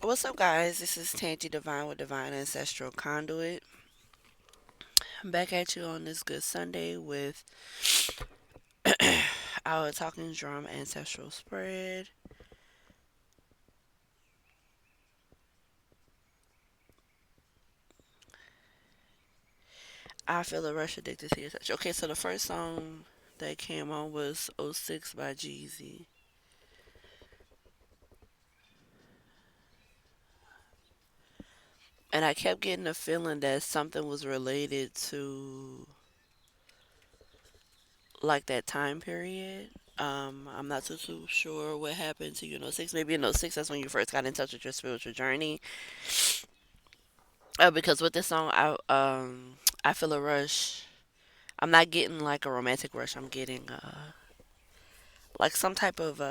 What's up, guys? This is Tangy Divine with Divine Ancestral Conduit. I'm back at you on this good Sunday with our Talking Drum Ancestral Spread. I feel a rush addicted to your touch. Okay, so the first song that came on was '06 by Jeezy. And I kept getting the feeling that something was related to like that time period. I'm not too sure what happened to you in '06. Maybe in '06 that's when you first got in touch with your spiritual journey. Because with this song, I feel a rush. I'm not getting like a romantic rush. I'm getting like some type of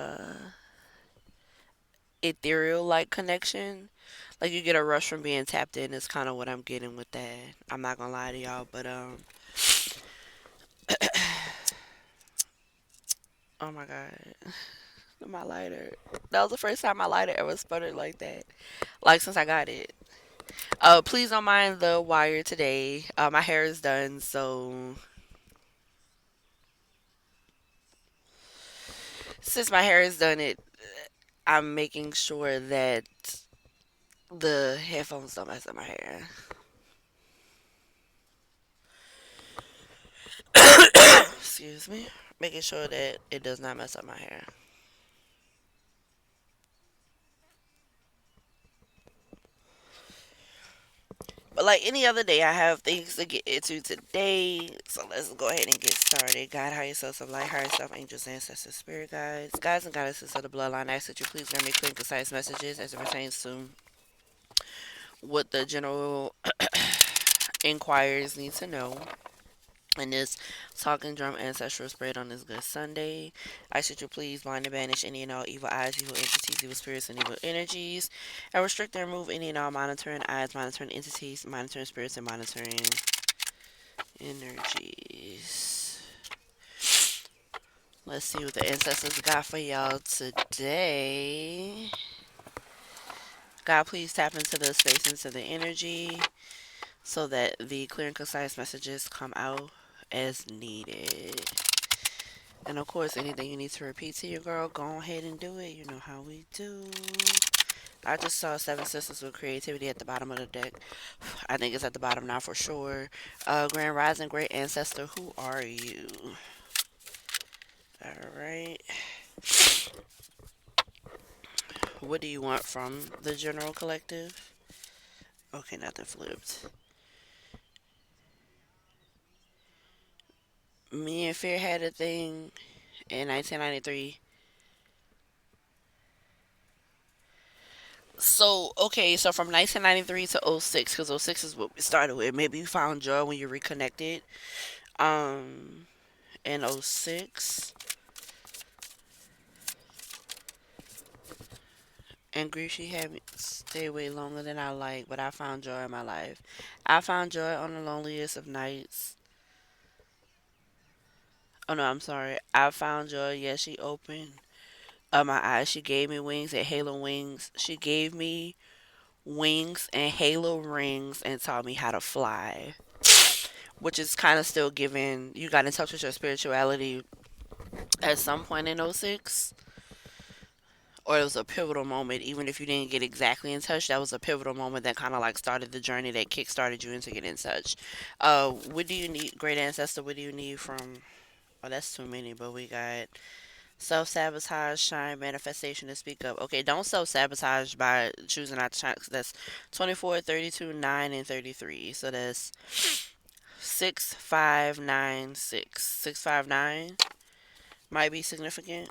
ethereal like connection. Like you get a rush from being tapped in. Is kind of what I'm getting with that. I'm not gonna lie to y'all, but oh my god, my lighter. That was the first time my lighter ever sputtered like that. Like since I got it. Please don't mind the wire today. My hair is done, so since my hair is done, I'm making sure that the headphones don't mess up my hair. Excuse me. Making sure that it does not mess up my hair. But like any other day, I have things to get into today. So let's go ahead and get started. God, higher yourself, some light, higher self, angels, ancestors, spirit guides, guides and goddesses of the bloodline. I ask that you please grant me clear and concise messages as it pertains to what the general inquirers need to know. And this talking drum ancestral spread on this good Sunday. I should you please blind and banish any and all evil eyes, evil entities, evil spirits, and evil energies, and restrict and remove any and all monitoring eyes, monitoring entities, monitoring spirits, and monitoring energies. Let's see what the ancestors got for y'all today. God, please tap into the space, into the energy, so that the clear and concise messages come out as needed. And of course, anything you need to repeat to your girl, go ahead and do it. You know how we do. I just saw Seven Sisters with Creativity at the bottom of the deck. I think it's at the bottom now for sure. Grand Rising, Great Ancestor, who are you? Alright. What do you want from the General Collective? Okay, nothing flipped. Me and Fear had a thing in 1993. So, okay, so from 1993 to '06, because '06 is what we started with. Maybe you found joy when you reconnected. Um, in '06. And grief, she had me stay way longer than I like, but I found joy in my life. I found joy on the loneliest of nights. Oh no, I'm sorry. I found joy. Yes, she opened my eyes. She gave me wings and halo wings. She gave me wings and halo rings and taught me how to fly, which is kind of still giving. You got in touch with your spirituality at some point in '06, or it was a pivotal moment. Even if you didn't get exactly in touch, that was a pivotal moment that kind of like started the journey that kick started you into get in touch. What do you need, great ancestor? What do you need from? Oh, that's too many, but we got self sabotage, shine, manifestation, and speak up. Okay, don't self sabotage by choosing not to shine. 'Cause that's 24, 32, 9, and 33. So that's 6596. 659 might be significant.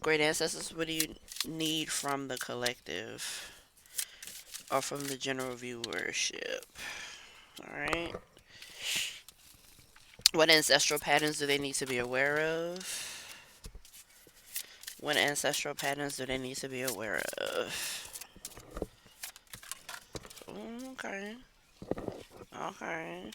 Great ancestors, what do you need from the collective or from the general viewership? All right. What ancestral patterns do they need to be aware of? What ancestral patterns do they need to be aware of? Okay. Okay.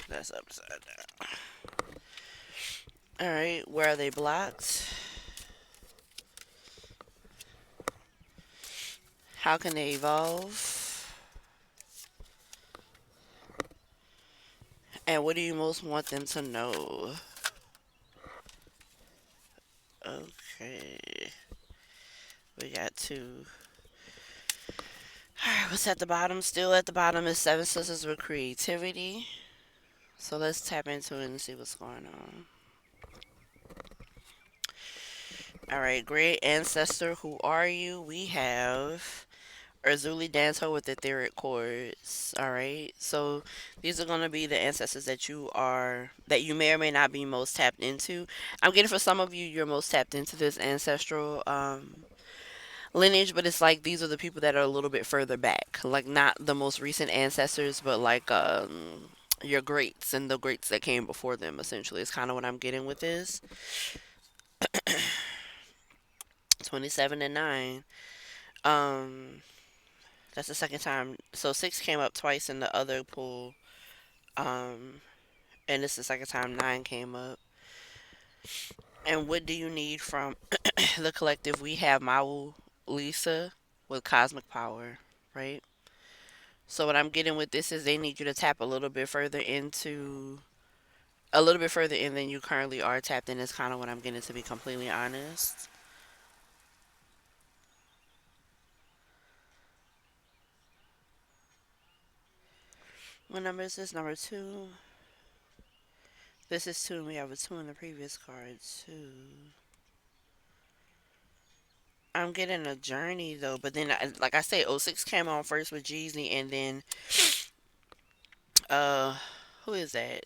That's upside down. All right, where are they blocked? How can they evolve? And what do you most want them to know? Okay, we got two. All right, what's at the bottom? Still at the bottom is Seven Sisters with creativity. So let's tap into it and see what's going on. All right, great ancestor, who are you? We have Erzuli Danto with etheric chords. All right, so these are going to be the ancestors that you may or may not be most tapped into. I'm getting for some of you, you're most tapped into this ancestral lineage, but it's like these are the people that are a little bit further back, like not the most recent ancestors, but like your greats and the greats that came before them. Essentially, is kind of what I'm getting with this. 27 and 9. Um, that's the second time. So 6 came up twice in the other pool. Um, and this is the second time 9 came up. And what do you need from the collective? We have Mawu Lisa with cosmic power, right? So what I'm getting with this is they need you to tap a little bit further in than you currently are tapped in. Is kind of what I'm getting, to be completely honest. What number is this? Number two. This is two, and we have a two in the previous card too. I'm getting a journey though, but then like I say, '06 came on first with Jeezy, and then uh, who is that?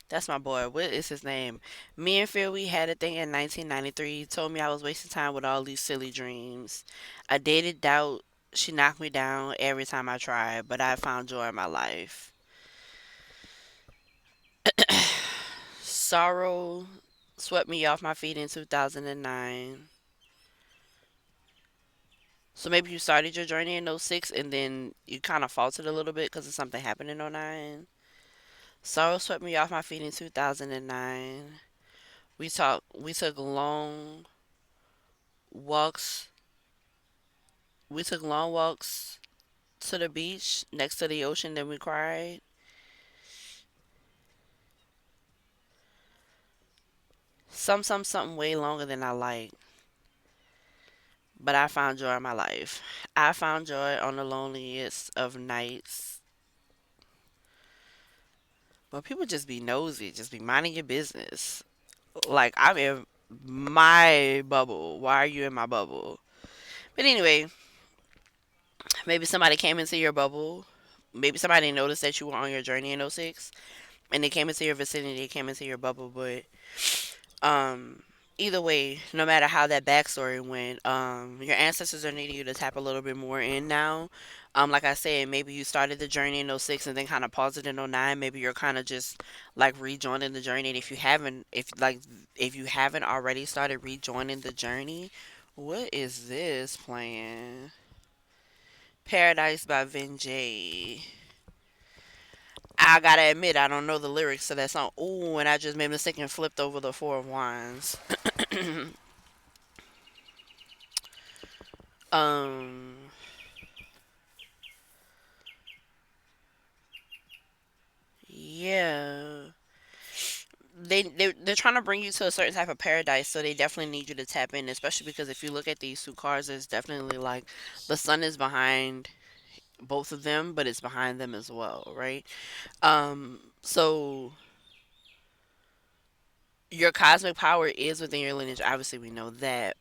That's my boy. What is his name? Me and Phil, we had a thing in 1993. He told me I was wasting time with all these silly dreams. I dated doubt. She knocked me down every time I tried, but I found joy in my life. Sorrow swept me off my feet in 2009. So maybe you started your journey in '06 and then you kind of faltered a little bit because of something happened in '09. Sorrow swept me off my feet in 2009. We took long walks. We took long walks to the beach next to the ocean, then we cried. Something way longer than I like. But I found joy in my life. I found joy on the loneliest of nights. But people just be nosy, just be minding your business. Like, I'm in my bubble. Why are you in my bubble? But anyway, maybe somebody came into your bubble. Maybe somebody noticed that you were on your journey in '06, and they came into your vicinity, they came into your bubble. But um, either way, no matter how that backstory went, your ancestors are needing you to tap a little bit more in now. Like I said, maybe you started the journey in '06 and then kind of paused it in '09. Maybe you're kind of just like rejoining the journey. And if you haven't already started rejoining the journey, what is this playing? Paradise by Vin. I gotta admit, I don't know the lyrics to that song. Ooh, and I just made a mistake and flipped over the Four of Wands. um, yeah. They're trying to bring you to a certain type of paradise, so they definitely need you to tap in, especially because if you look at these two cards, it's definitely like the sun is behind both of them, but it's behind them as well, right? So your cosmic power is within your lineage. Obviously, we know that,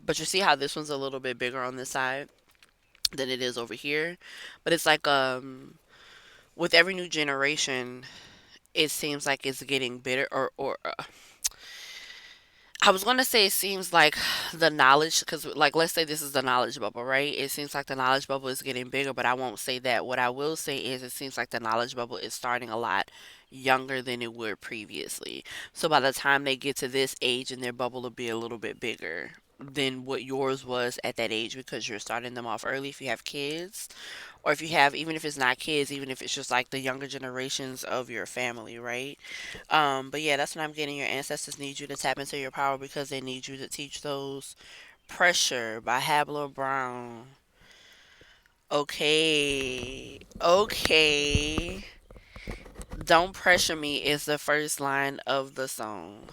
but you see how this one's a little bit bigger on this side than it is over here. But it's like with every new generation, it seems like it's getting bitter or I was going to say it seems like the knowledge, because like let's say this is the knowledge bubble, right? It seems like the knowledge bubble is getting bigger, but I won't say that. What I will say is it seems like the knowledge bubble is starting a lot younger than it would previously. So by the time they get to this age, and their bubble will be a little bit bigger than what yours was at that age, because you're starting them off early if you have kids, or if you have, even if it's not kids, even if it's just like the younger generations of your family, right? But yeah, that's what I'm getting. Your ancestors need you to tap into your power because they need you to teach those. Pressure by Habla Brown. Okay. Okay. Don't pressure me is the first line of the song.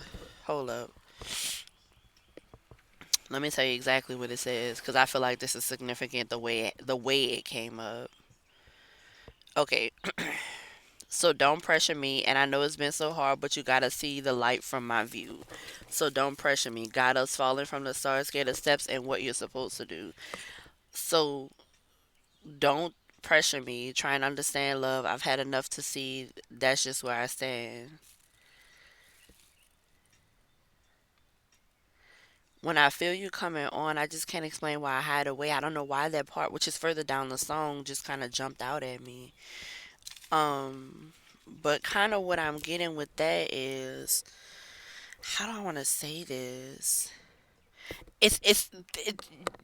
Hold up. Let me tell you exactly what it says because I feel like this is significant the way it came up. Okay, so don't pressure me, and I know it's been so hard, but you gotta see the light from my view. So don't pressure me. Got us falling from the stars, get the steps, and what you're supposed to do. So don't pressure me. Try and understand love. I've had enough to see. That's just where I stand. When I feel you coming on, I just can't explain why I hide away. I don't know why that part, which is further down the song, just kind of jumped out at me. Um, but kind of what I'm getting with that is, how do I want to say this? It,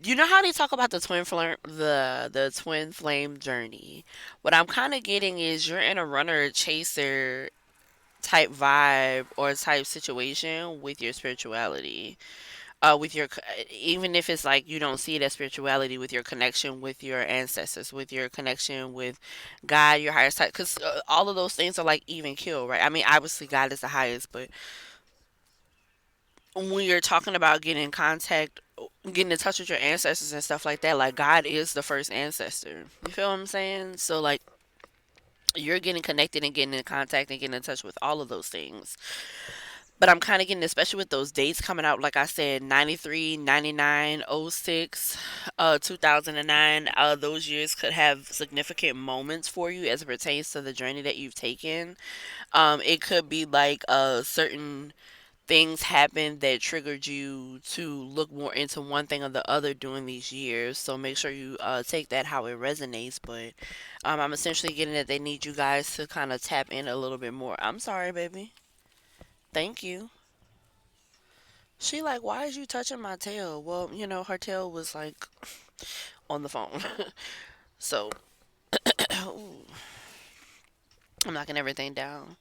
you know how they talk about the twin flame journey. What I'm kind of getting is you're in a runner chaser type vibe or type situation with your spirituality, with your even if it's like you don't see it as spirituality, with your connection with your ancestors, with your connection with God, your higher side, because all of those things are like even kill, right? I mean, obviously God is the highest, but when you're talking about getting in contact, getting in touch with your ancestors and stuff like that, like God is the first ancestor. You feel what I'm saying? So like you're getting connected and getting in contact and getting in touch with all of those things. But I'm kind of getting, especially with those dates coming out, like I said, 93, 99, 06, 2009, those years could have significant moments for you as it pertains to the journey that you've taken. It could be like certain things happened that triggered you to look more into one thing or the other during these years. So make sure you take that how it resonates. But I'm essentially getting that they need you guys to kind of tap in a little bit more. I'm sorry, baby. Thank you. She like, why is you touching my tail? Well, her tail was like on the phone. So ooh, I'm knocking everything down.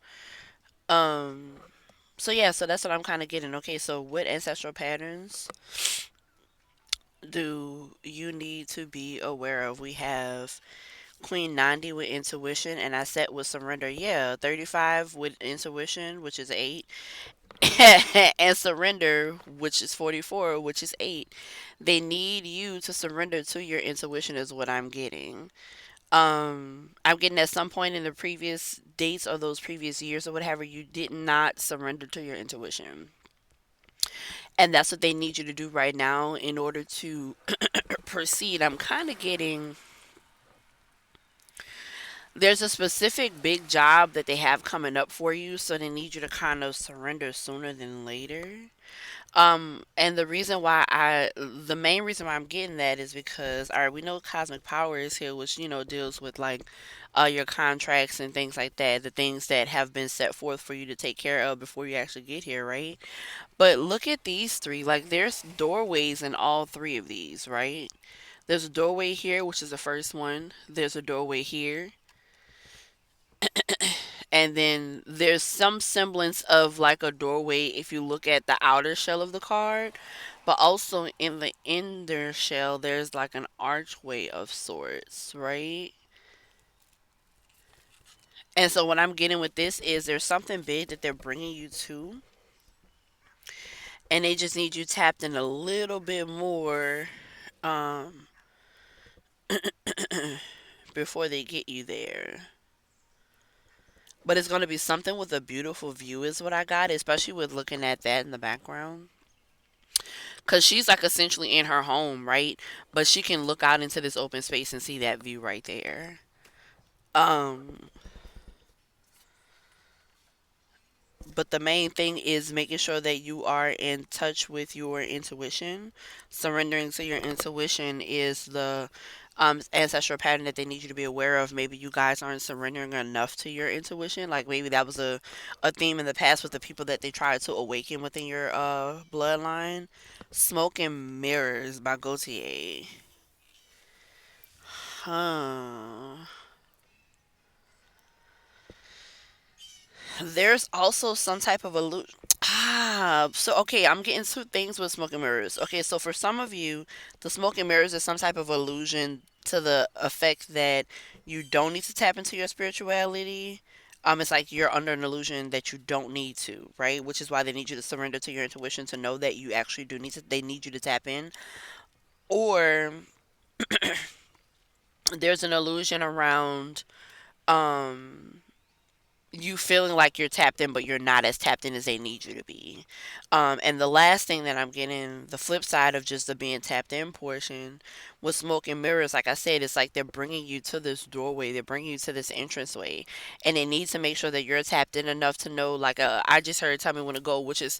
Um. So yeah, so that's what I'm kind of getting. Okay, so what ancestral patterns do you need to be aware of? We have Queen 90 with intuition, and I set with surrender. Yeah, 35 with intuition, which is 8, and surrender, which is 44, which is 8. They need you to surrender to your intuition, is what I'm getting. I'm getting at some point in the previous dates or those previous years or whatever, you did not surrender to your intuition. And that's what they need you to do right now in order to proceed. I'm kind of getting there's a specific big job that they have coming up for you, so they need you to kind of surrender sooner than later. And the main reason why I'm getting that is because, all right, we know cosmic power is here, which, deals with like, your contracts and things like that, the things that have been set forth for you to take care of before you actually get here, right? But look at these three, like, there's doorways in all three of these, right? There's a doorway here, which is the first one. There's a doorway here, and then there's some semblance of like a doorway if you look at the outer shell of the card, but also in the inner shell there's like an archway of sorts, right? And so what I'm getting with this is there's something big that they're bringing you to, and they just need you tapped in a little bit more, um before they get you there. But it's going to be something with a beautiful view is what I got, especially with looking at that in the background. Cause she's like essentially in her home, right? But she can look out into this open space and see that view right there. Um, but the main thing is making sure that you are in touch with your intuition. Surrendering to your intuition is the ancestral pattern that they need you to be aware of. Maybe you guys aren't surrendering enough to your intuition. Like maybe that was a theme in the past with the people that they tried to awaken within your bloodline. Smoke and Mirrors by Gautier. Huh. There's also some type of illusion. So okay, I'm getting two things with smoke and mirrors. Okay, so for some of you, the smoke and mirrors is some type of illusion to the effect that you don't need to tap into your spirituality. It's like you're under an illusion that you don't need to, right? Which is why they need you to surrender to your intuition to know that you actually do need to. They need you to tap in, or there's an illusion around um you feeling like you're tapped in, but you're not as tapped in as they need you to be. And the last thing that I'm getting, the flip side of just the being tapped in portion, with smoke and mirrors, like I said, it's like they're bringing you to this doorway, they're bringing you to this entranceway, and they need to make sure that you're tapped in enough to know, like, I just heard "Tell Me When to Go," which is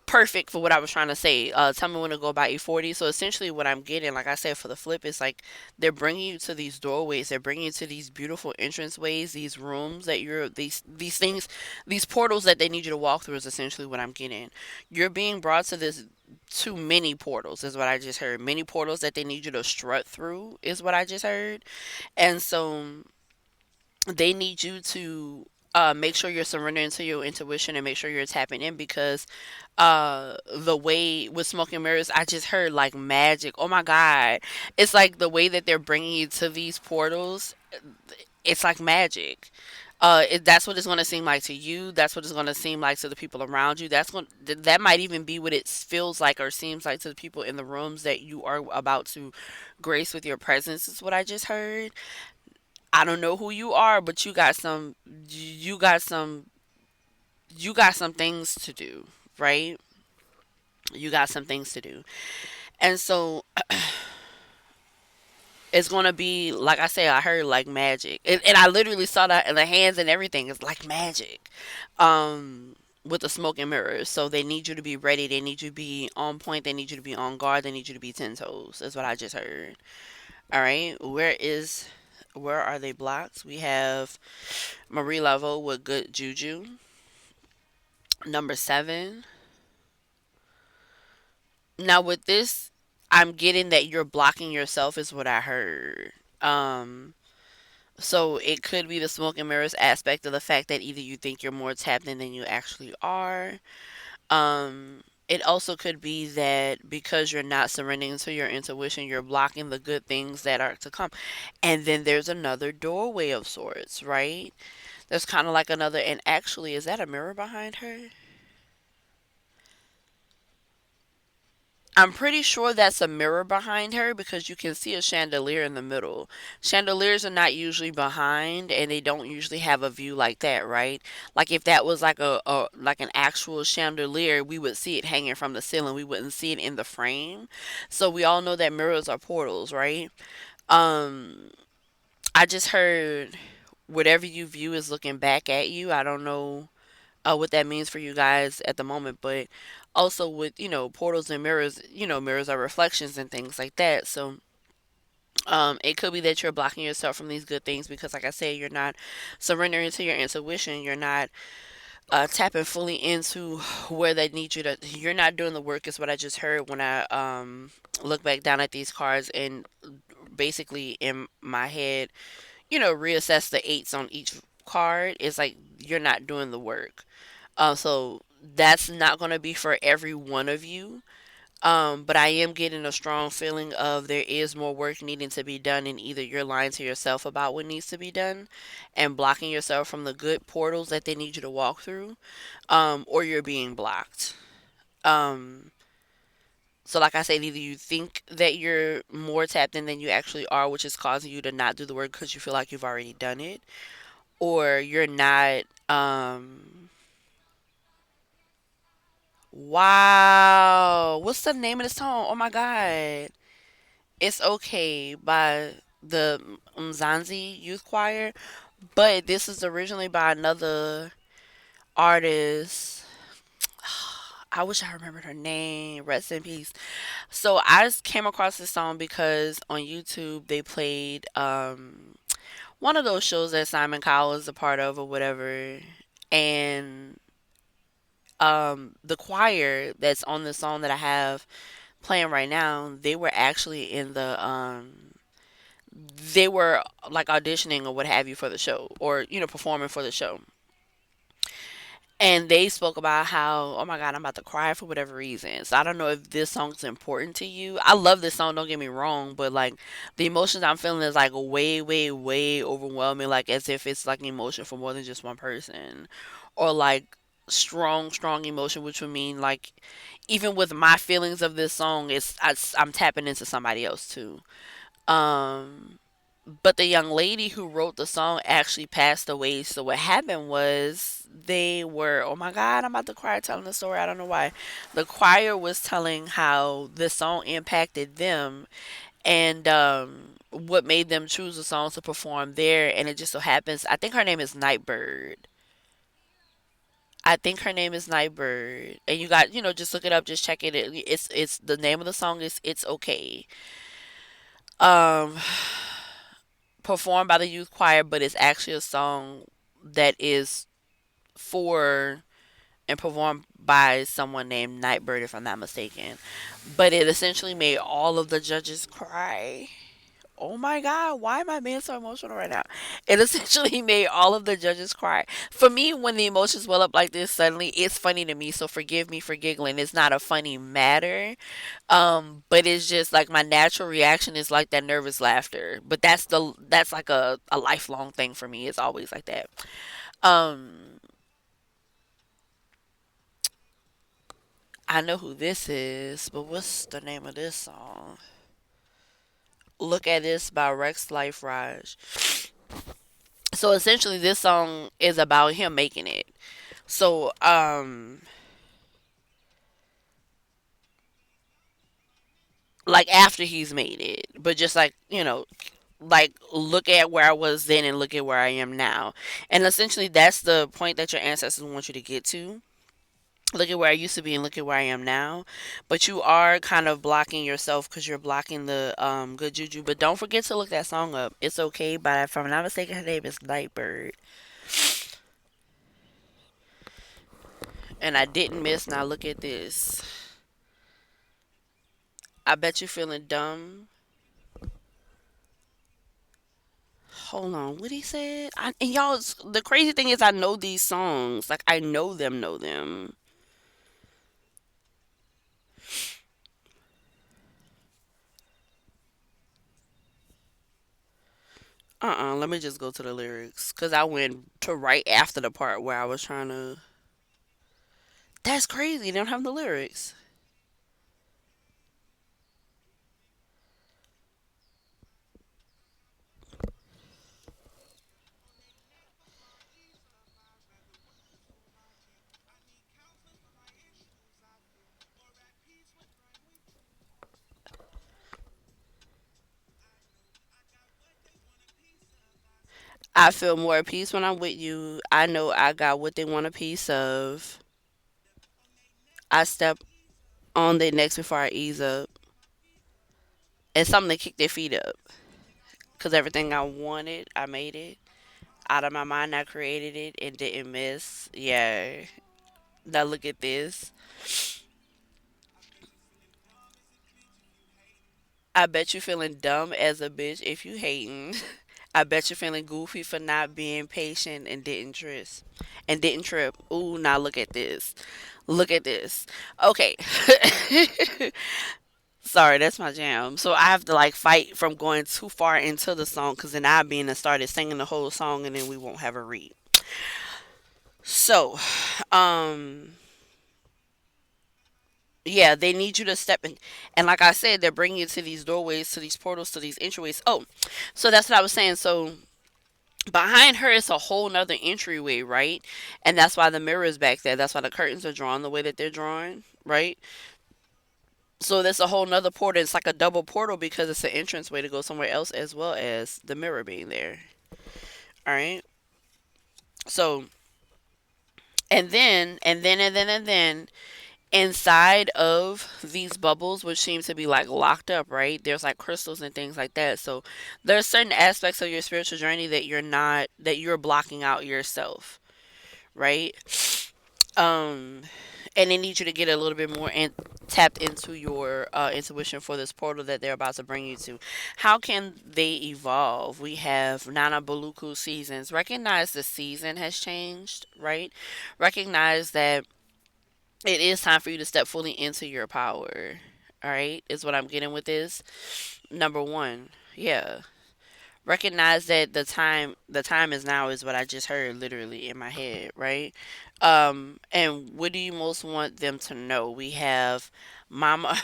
perfect for what I was trying to say. Tell me when to go by E40. So essentially, what I'm getting, like I said, for the flip, is like they're bringing you to these doorways. They're bringing you to these beautiful entranceways, these rooms that you're these things, these portals that they need you to walk through. Is essentially what I'm getting. You're being brought to this too many portals is what I just heard. Many portals that they need you to strut through is what I just heard. And so they need you to make sure you're surrendering to your intuition and make sure you're tapping in because the way with smoke and mirrors, I just heard like magic. Oh my god, it's like the way that they're bringing you to these portals, it's like magic. That's what it's going to seem like to you. That's what it's going to seem like to the people around you. That might even be what it feels like or seems like to the people in the rooms that you are about to grace with your presence. Is what I just heard. I don't know who you are, but you got some, you got some things to do, right? You got some things to do. And so it's going to be, like I say, I heard like magic. And I literally saw that in the hands and everything. It's like magic. With the smoke and mirrors. So they need you to be ready. They need you to be on point. They need you to be on guard. They need you to be 10 toes. That's what I just heard. All right. Where are they blocked? We have Marie Laveau with good juju. Number 7. Now with this, I'm getting that you're blocking yourself is what I heard. Um, so it could be the smoke and mirrors aspect of the fact that either you think you're more tapped in than you actually are. It also could be that because you're not surrendering to your intuition, you're blocking the good things that are to come. And then there's another doorway of sorts, right? There's kind of like another, and actually, is that a mirror behind her? I'm pretty sure that's a mirror behind her because you can see a chandelier in the middle. Chandeliers are not usually behind and they don't usually have a view like that, right? Like if that was like a like an actual chandelier, we would see it hanging from the ceiling. We wouldn't see it in the frame. So we all know that mirrors are portals, right? Um I just heard whatever you view is looking back at you. I don't know what that means for you guys at the moment, but also with portals and mirrors, mirrors are reflections and things like that. So it could be that you're blocking yourself from these good things because, like I said, you're not surrendering to your intuition. You're not tapping fully into where they need you to. You're not doing the work. Is what I just heard when I look back down at these cards and basically in my head, reassess the eights on each card. It's like you're not doing the work. So that's not going to be for every one of you. But I am getting a strong feeling of there is more work needing to be done, and either you're lying to yourself about what needs to be done and blocking yourself from the good portals that they need you to walk through, or you're being blocked. Um, so, like I said, either you think that you're more tapped in than you actually are, which is causing you to not do the work because you feel like you've already done it, or you're not. Wow. What's the name of this song? Oh my God. It's Okay by the Mzansi Youth Choir. But this is originally by another artist. I wish I remembered her name. Rest in peace. So I just came across this song because on YouTube they played one of those shows that Simon Cowell is a part of or whatever. And the choir that's on the song that I have playing right now, they were actually in they were like auditioning or what have you for the show, or performing for the show. And they spoke about how, oh my god, I'm about to cry for whatever reason. So I don't know if this song's important to you. I love this song, don't get me wrong, but like the emotions I'm feeling is like way, way, way overwhelming, like as if it's like an emotion for more than just one person. Or like strong, strong emotion, which would mean like even with my feelings of this song, I'm tapping into somebody else too. Um, but the young lady who wrote the song actually passed away. So what happened was they were, oh my god, I'm about to cry telling the story. I don't know why. The choir was telling how the song impacted them, and what made them choose the song to perform there. And it just so happens, I think her name is Nightbird. I think her name is Nightbird. And you got, just look it up, just check it. It's the name of the song is It's Okay. Um Performed by the youth choir, but it's actually a song that is for and performed by someone named Nightbird, if I'm not mistaken. But it essentially made all of the judges cry. Oh my god, why am I being so emotional right now? It essentially made all of the judges cry. For me, when the emotions well up like this suddenly, it's funny to me, so forgive me for giggling. It's not a funny matter. But it's just like my natural reaction is like that nervous laughter. But that's like a lifelong thing for me. It's always like that. Um, I know who this is, but what's the name of this song? Look at This by Rex Life Raj. So essentially this song is about him making it. So like after he's made it, but just like, like look at where I was then and look at where I am now. And essentially that's the point that your ancestors want you to get to. Look at where I used to be and look at where I am now. But you are kind of blocking yourself because you're blocking the good juju. But don't forget to look that song up. It's okay, but if I'm not mistaken, her name is Nightbird. And I didn't miss. Now look at this. I bet you feeling dumb. Hold on, what he said? And y'all, the crazy thing is, I know these songs. Like I know them, know them. Let me just go to the lyrics because I went to right after the part where I was trying to. That's crazy. They don't have the lyrics. I feel more at peace when I'm with you. I know I got what they want a piece of. I step on their necks before I ease up. It's something to kick their feet up. Because everything I wanted, I made it. Out of my mind, I created it and didn't miss. Yeah. Now look at this. I bet you feeling dumb as a bitch if you hating. I bet you feeling goofy for not being patient and didn't trip. Ooh, now look at this. Look at this. Okay. Sorry, that's my jam. So I have to like fight from going too far into the song because then I being and started singing the whole song and then we won't have a read. So, um, yeah, they need you to step in, and like I said, they're bringing you to these doorways, to these portals, to these entryways. Oh, so that's what I was saying. So behind her is a whole nother entryway, right? And that's why the mirror is back there. That's why the curtains are drawn the way that they're drawn, right? So there's a whole nother portal. It's like a double portal because it's an entrance way to go somewhere else as well as the mirror being there. All right. So and then inside of these bubbles, which seem to be like locked up, right? There's like crystals and things like that. So there's certain aspects of your spiritual journey that you're blocking out yourself, right? Um and they need you to get a little bit more tapped into your intuition for this portal that they're about to bring you to. How can they evolve? We have Nana Buluku seasons. Recognize the season has changed, right? Recognize that it is time for you to step fully into your power. All right, is what I'm getting with this. Number one, yeah, recognize that the time is now is what I just heard literally in my head, right? And what do you most want them to know? We have Mama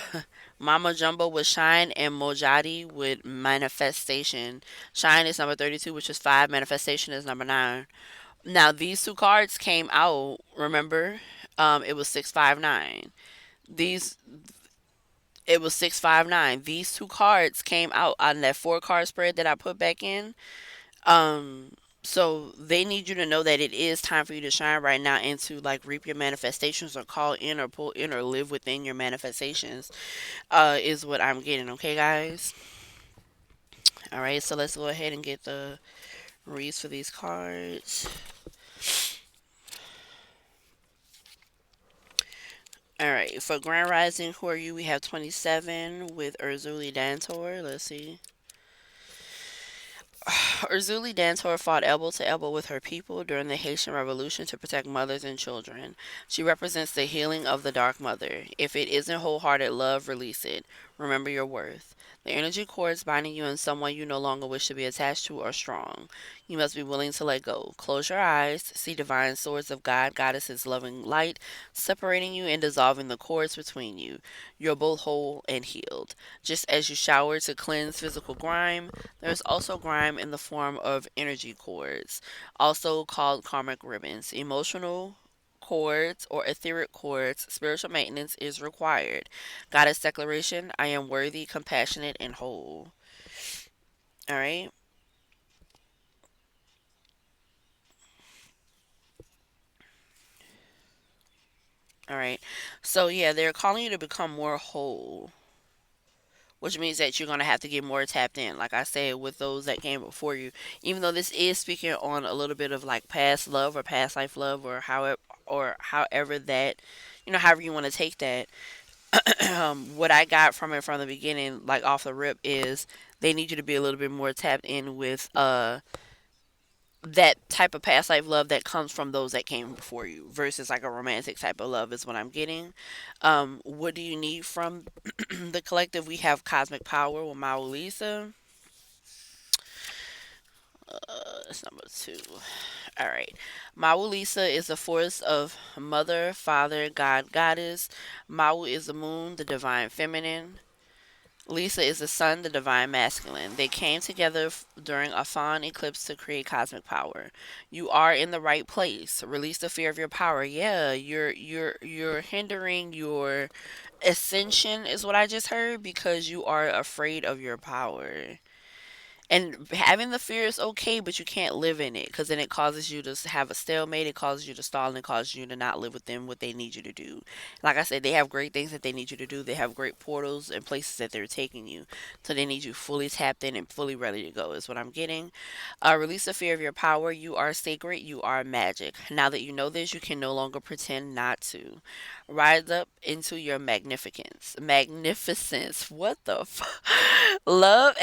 Mama Jumbo with Shine and Mojadi with Manifestation. Shine is number 32, which is 5. Manifestation is number 9. Now these two cards came out, remember? It was 659. These it was 659. These two cards came out on that 4 card spread that I put back in. So they need you to know that it is time for you to shine right now and to like reap your manifestations or call in or pull in or live within your manifestations. Is what I'm getting. Okay, guys. All right. So let's go ahead and get the reads for these cards. All right. For Grand Rising, who are you? We have 27 with Urzuli Dantor. Let's see. Urzuli Dantor fought elbow to elbow with her people during the Haitian Revolution to protect mothers and children. She represents the healing of the Dark Mother. If it isn't wholehearted love, release it. Remember your worth. The energy cords binding you and someone you no longer wish to be attached to are strong. You must be willing to let go. Close your eyes, see divine swords of God, Goddess's loving light, separating you and dissolving the cords between you. You're both whole and healed. Just as you shower to cleanse physical grime, there's also grime in the form of energy cords, also called karmic ribbons. Emotional cords or etheric cords, spiritual maintenance is required. Goddess declaration: I am worthy, compassionate, and whole. All right. All right. So, yeah, they're calling you to become more whole, which means that you're going to have to get more tapped in, like I said, with those that came before you. Even though this is speaking on a little bit of like past love or past life love or however that, however you want to take that. What I got from it from the beginning, like off the rip, is they need you to be a little bit more tapped in with that type of past life love that comes from those that came before you versus like a romantic type of love is what I'm getting. What do you need from the collective? We have Cosmic Power with Maui Lisa. That's number 2. All right. Maui Lisa is the force of mother, father, God, goddess. Maui is the moon, the divine feminine. Lisa is the sun, the divine masculine. They came together during a fawn eclipse to create cosmic power. You are in the right place. Release the fear of your power. Yeah, you're hindering your ascension is what I just heard because you are afraid of your power. And having the fear is okay, but you can't live in it because then it causes you to have a stalemate. It causes you to stall and it causes you to not live within what they need you to do. Like I said, they have great things that they need you to do. They have great portals and places that they're taking you. So they need you fully tapped in and fully ready to go, is what I'm getting. Release the fear of your power. You are sacred. You are magic. Now that you know this, you can no longer pretend not to. Rise up into your magnificence. Magnificence. What the Love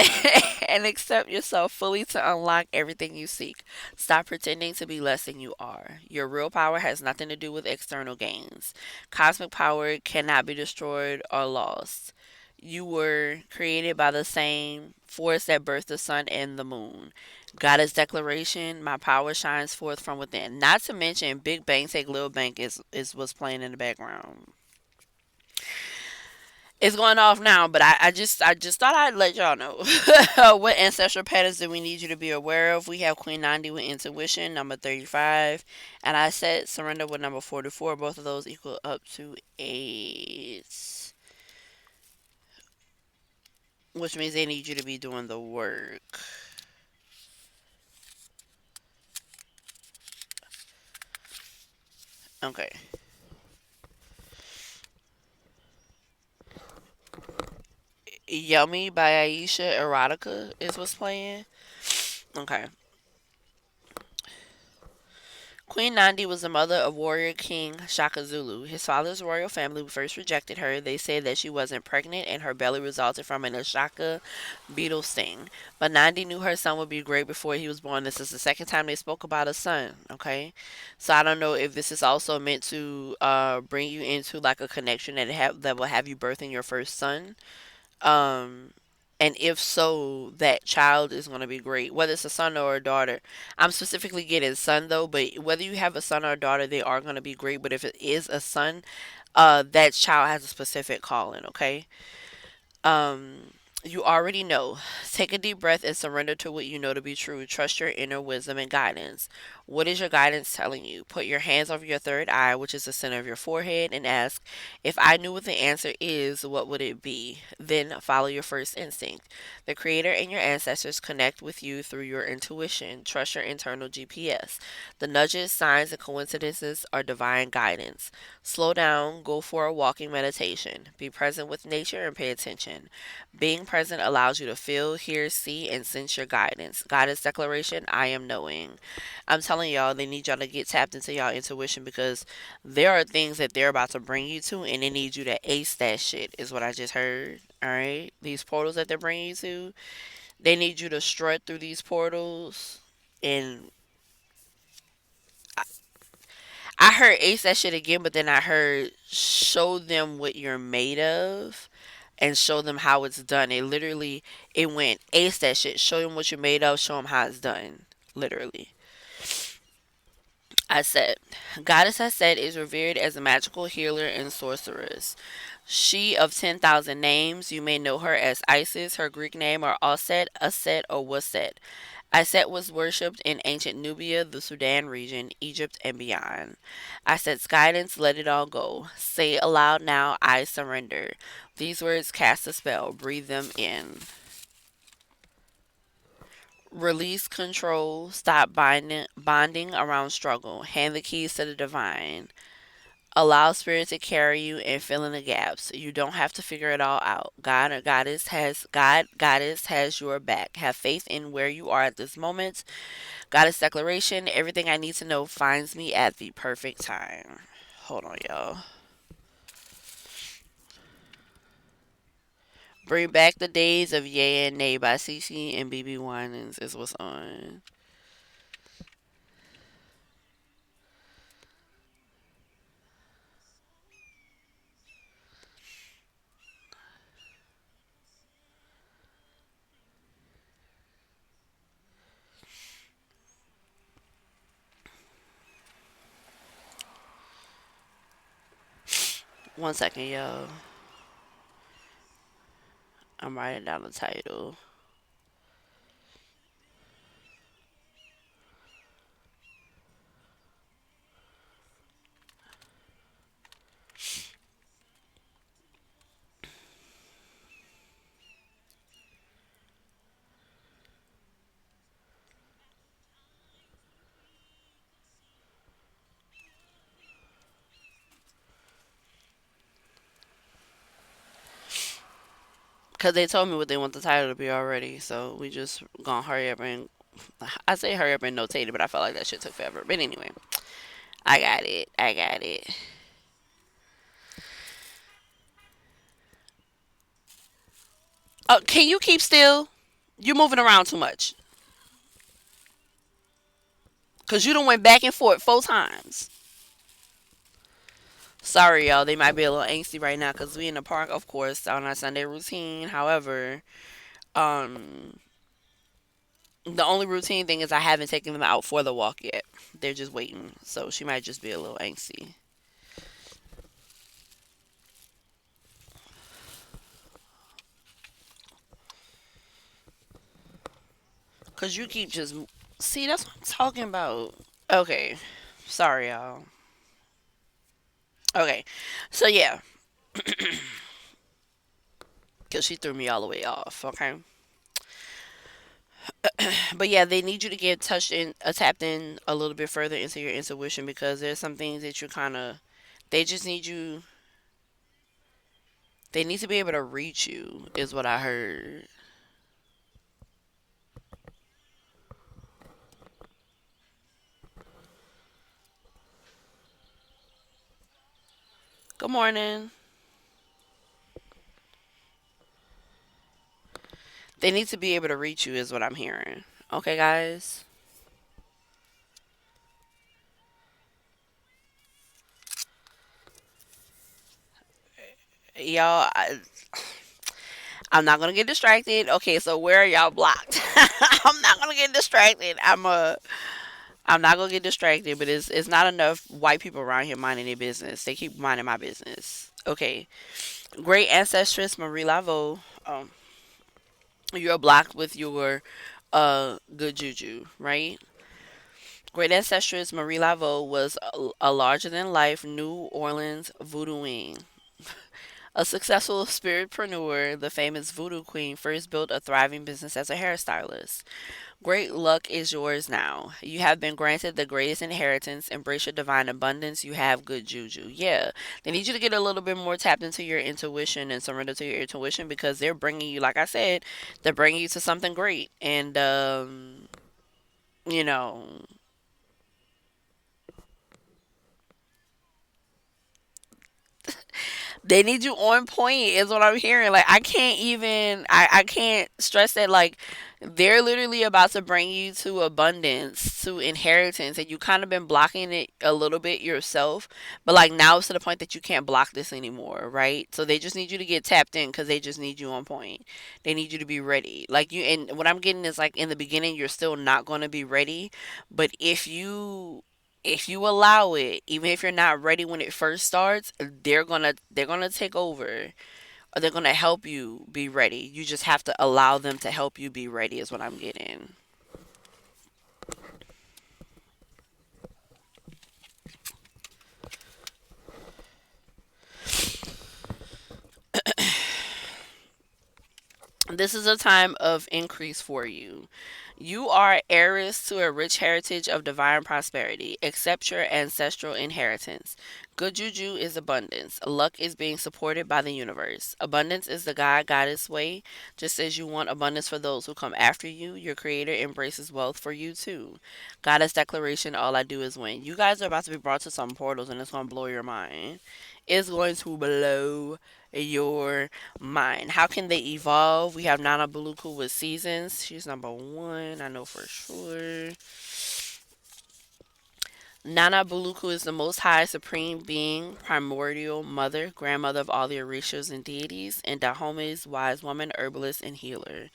and accept yourself fully to unlock everything you seek. Stop pretending to be less than you are. Your real power has nothing to do with external gains. Cosmic power cannot be destroyed or lost. You were created by the same force that birthed the sun and the moon. Goddess declaration, my power shines forth from within. Not to mention Big Bang Take Little Bang is what's playing in the background. It's going off now, but I just thought I'd let y'all know what ancestral patterns do we need you to be aware of. We have Queen Nandi with intuition, number 35, and I said surrender with number 44. Both of those equal up to 8, which means they need you to be doing the work. Okay. Yummy by Aisha Erotica is what's playing. Okay. Queen Nandi was the mother of warrior King Shaka Zulu. His father's royal family first rejected her. They said that she wasn't pregnant and her belly resulted from an Ashaka beetle sting. But Nandi knew her son would be great before he was born. This is the second time they spoke about a son, okay? So I don't know if this is also meant to bring you into like a connection that will have you birthing your first son. Um, and if so, that child is going to be great, whether it's a son or a daughter. I'm specifically getting son though, but whether you have a son or a daughter, they are going to be great. But if it is a son, that child has a specific calling. Okay. Um, you already know. Take a deep breath and surrender to what you know to be true. Trust your inner wisdom and guidance. What is your guidance telling you? Put your hands over your third eye, which is the center of your forehead, and ask, if I knew what the answer is, what would it be? Then follow your first instinct. The Creator and your ancestors connect with you through your intuition. Trust your internal GPS. The nudges, signs, and coincidences are divine guidance. Slow down, go for a walking meditation. Be present with nature and pay attention. Being present allows you to feel, hear, see, and sense your guidance. Guidance declaration: I am knowing. I'm telling y'all, they need y'all to get tapped into y'all intuition because there are things that they're about to bring you to, and they need you to ace that shit, is what I just heard. All right? These portals that they're bringing you to, they need you to strut through these portals. And I heard ace that shit again, but then I heard show them what you're made of and show them how it's done. It went ace that shit. Show them what you're made of. Show them how it's done. Literally. I said, Goddess I said is revered as a magical healer and sorceress. She of 10,000 names, you may know her as Isis. Her Greek name are Aset, Aset, or Waset. Iset was worshipped in ancient Nubia, the Sudan region, Egypt, and beyond. Iset's guidance, let it all go. Say aloud now, I surrender. These words cast a spell. Breathe them in. Release control. Stop bonding around struggle. Hand the keys to the divine. Allow spirit to carry you and fill in the gaps. You don't have to figure it all out. Goddess has your back. Have faith in where you are at this moment. Goddess declaration: everything I need to know finds me at the perfect time. Hold on, y'all. Bring back the days of Yay and Nay by CC and BB Winans is what's on. 1 second, y'all. I'm writing down the title. 'Cause they told me what they want the title to be already, so we just gonna hurry up and I say hurry up and notate it, but I felt like that shit took forever. But anyway, I got it. I got it. Can you keep still? You're moving around too much. Cause you done went back and forth 4 times. Sorry, y'all. They might be a little angsty right now because we in the park, of course, on our Sunday routine. However, um, the only routine thing is I haven't taken them out for the walk yet. They're just waiting, so she might just be a little angsty. Cause you keep just see. That's what I'm talking about. Okay, sorry, y'all. Okay, so yeah, cause she threw me all the way off. Okay, but yeah, they need you to get tapped in a little bit further into your intuition because there's some things that you kind of. They just need you. They need to be able to reach you, is what I heard. Good morning. They need to be able to reach you, is what I'm hearing. Okay, guys. Y'all, I'm not gonna get distracted. Okay, so where are y'all blocked? I'm not gonna get distracted. I'm not gonna get distracted, but it's not enough white people around here minding their business. They keep minding my business. Okay. Great ancestress Marie Laveau. You're blocked with your good juju, right? Great ancestress Marie Laveau was a larger than life New Orleans voodooing. A successful spiritpreneur, the famous voodoo queen first built a thriving business as a hairstylist. Great luck is yours now. You have been granted the greatest inheritance. Embrace your divine abundance. You have good juju. Yeah. They need you to get a little bit more tapped into your intuition and surrender to your intuition because they're bringing you, like I said, they're bringing you to something great. And, you know, they need you on point is what I'm hearing. Like I can't stress that like they're literally about to bring you to abundance, to inheritance, and you kind of been blocking it a little bit yourself. But like now it's to the point that you can't block this anymore, right? So they just need you to get tapped in because they just need you on point. They need you to be ready. Like you and what I'm getting is like in the beginning you're still not going to be ready, but if you allow it, even if you're not ready when it first starts, they're gonna take over or they're gonna help you be ready. You just have to allow them to help you be ready is what I'm getting. This is a time of increase for you. You are heiress to a rich heritage of divine prosperity. Accept your ancestral inheritance. Good juju is abundance. Luck is being supported by the universe. Abundance is the God goddess way. Just as you want abundance for those who come after you, your creator embraces wealth for you too. Goddess declaration, all I do is win. You guys are about to be brought to some portals and it's going to blow your mind. It's going to blow your mind. How can they evolve? We have Nana Buluku with seasons. She's number one, I know for sure. Nana Buluku is the most high supreme being, primordial mother, grandmother of all the Orishas and deities, and Dahome's wise woman, herbalist, and healer.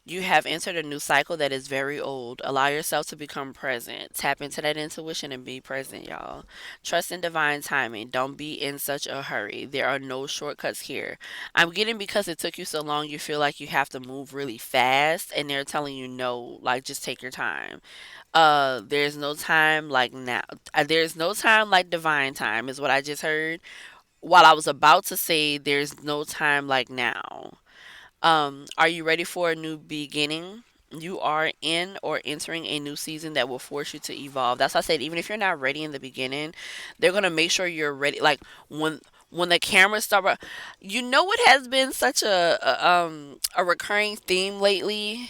You have entered a new cycle that is very old. Allow yourself to become present. Tap into that intuition and be present, y'all. Trust in divine timing. Don't be in such a hurry. There are no shortcuts here. I'm getting because it took you so long, you feel like you have to move really fast, and they're telling you no, like just take your time. There's no time like now. There's no time like divine time, is what I just heard. While I was about to say, there's no time like now. Are you ready for a new beginning? You are in or entering a new season that will force you to evolve. That's why I said even if you're not ready in the beginning, they're gonna make sure you're ready. Like when the cameras start, you know what has been such a recurring theme lately?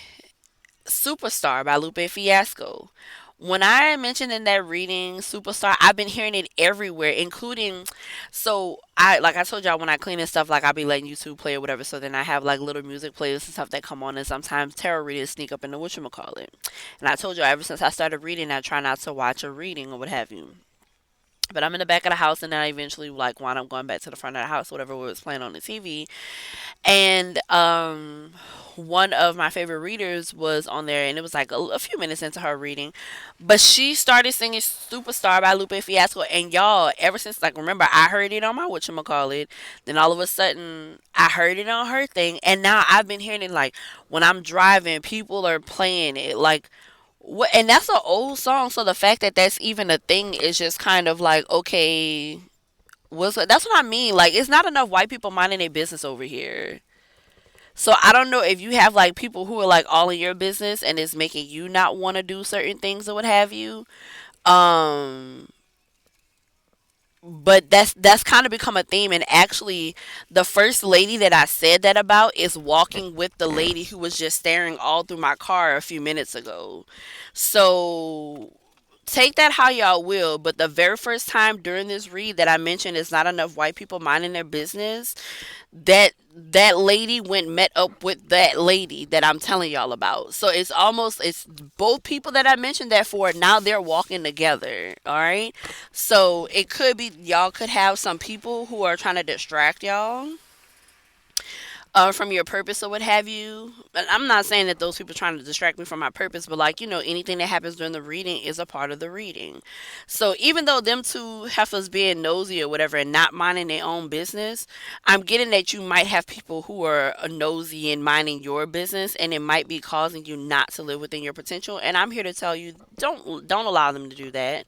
Superstar by Lupe Fiasco. When I mentioned in that reading Superstar, I've been hearing it everywhere, including so I like I told y'all when I clean and stuff, like I'll be letting YouTube play or whatever. So then I have like little music playlists and stuff that come on, and sometimes tarot readers sneak up in the whatchamacallit. And I told you ever since I started reading, I try not to watch a reading or what have you. But I'm in the back of the house, and then I eventually like wind up going back to the front of the house, whatever was playing on the TV. And one of my favorite readers was on there, and it was like a few minutes into her reading, but she started singing "Superstar" by Lupe Fiasco. And y'all, ever since like remember, I heard it on my whatchamacallit, then all of a sudden I heard it on her thing, and now I've been hearing it like when I'm driving, people are playing it like. What, and that's an old song, so the fact that that's even a thing is just kind of like okay, that's what I mean. Like, it's not enough white people minding their business over here. So I don't know if you have like people who are like all in your business and it's making you not want to do certain things or what have you. Um, but that's kind of become a theme. And actually, the first lady that I said that about is walking with the lady who was just staring all through my car a few minutes ago. So Take that how y'all will, but the very first time during this read that I mentioned is not enough white people minding their business, that lady went met up with that lady that I'm telling y'all about. So it's both people that I mentioned that for, now they're walking together. All right. So it could be y'all could have some people who are trying to distract y'all from your purpose or what have you. And I'm not saying that those people are trying to distract me from my purpose, but like, anything that happens during the reading is a part of the reading. So even though them two heifers being nosy or whatever and not minding their own business, I'm getting that you might have people who are nosy and minding your business, and it might be causing you not to live within your potential. And I'm here to tell you, don't allow them to do that.